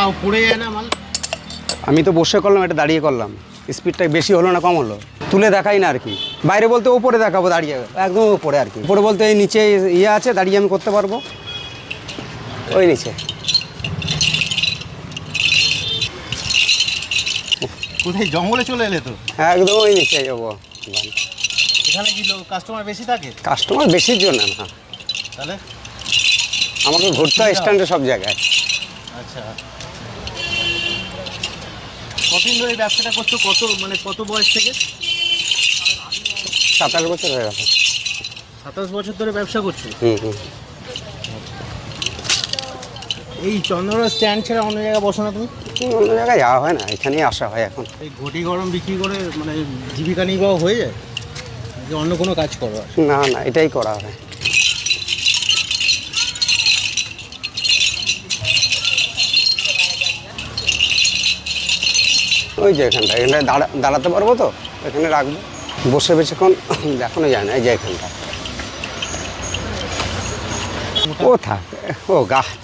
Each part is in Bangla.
নাড়াও পড়ে যায় না মাল? আমি তো বসে করলাম, এটা দাঁড়িয়ে করলাম, স্পিডটা বেশি হলো না কম হলো? তুলে দেখাই না আর কি, বাইরে বলতে ওপরে দেখাবো দাঁড়িয়ে, একদম ওপরে আর কি। উপরে বলতে এই নিচে ইয়ে আছে, দাঁড়িয়ে আমি করতে পারবো ওই নিচে। কোথায় জঙ্গলে চলে এলে তো? একদম ওই নিচে যাবো। এখানে কি কাস্টমার বেশি থাকে? কাস্টমার বেশির জন্য না, তাহলে আমাকে ঘুরতে হয় স্ট্যান্ডে সব জায়গায়। আচ্ছা, কতদিন ধরে এই ব্যবসাটা করছো? কত বয়স থেকে? 27 বছর হয়ে গেছে। 27 বছর ধরে ব্যবসা করছো? হুম। এই চন্দ্রনগর স্ট্যান্ড ছাড়া অন্য জায়গায় বসো না তুমি? অন্য জায়গায় যাওয়া হয় না, এখানেই আসা হয় এখন। এই ঘটি গরম বিক্রি করে জীবিকা নির্বাহ হয়ে যায়? যে অন্য কোনো কাজ করো? না, এটাই করা হয়। ওই যে এখানটায় দাঁড়াতে পারবো তো, এখানে রাখবো, বসে বেশিক্ষণ দেখানো যায় না। এই যে এখানটা ও থাকে, ও গাছ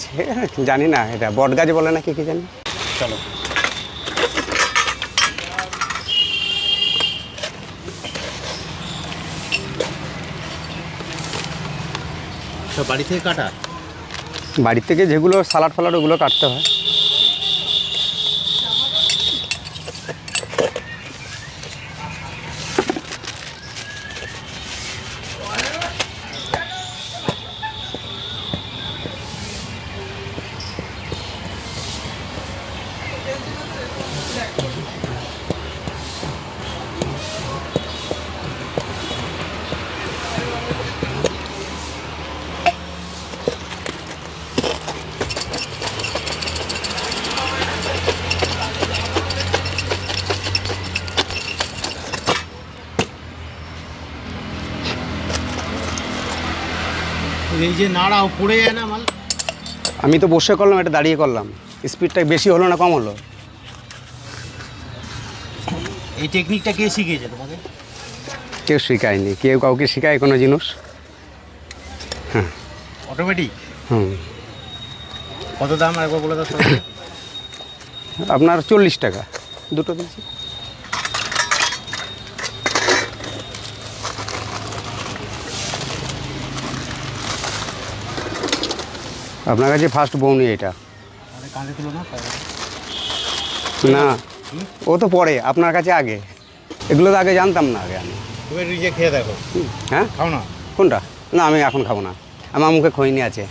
জানি না, এটা বট গাছ বলে নাকি কি জানি। চলো সব বাড়ি থেকে কাটা? বাড়ি থেকে যেগুলো সালাড ফালাড ওগুলো কাটতে হয়। এই যে নাড়াও পড়ে যায় না মাল? আমি তো বসে করলাম, এটা দাঁড়িয়ে করলাম, স্পিডটা বেশি হলো না কম হলো? এই টেকনিকটা কে শিখিয়েছে তোমাকে? কেউ শেখায়নি, কেউ কাউকে শেখায় কোনো জিনিস? হ্যাঁ, অটোমেটিক? হুম। কত দাম একবার বলে দাও। আপনার 40 টাকা দুটো দিচ্ছি। আপনার কাছে ফার্স্ট বউনি এটা? কাঁধে তুলো না? না, ও তো পরে, আপনার কাছে আগে। এগুলো তো আগে জানতাম না আগে আমি। তুমি নিজে খেয়ে দেখো। হ্যাঁ, খাও না? কোনটা? না, আমি এখন খাবো না, আমার মুখে খৈনি আছে।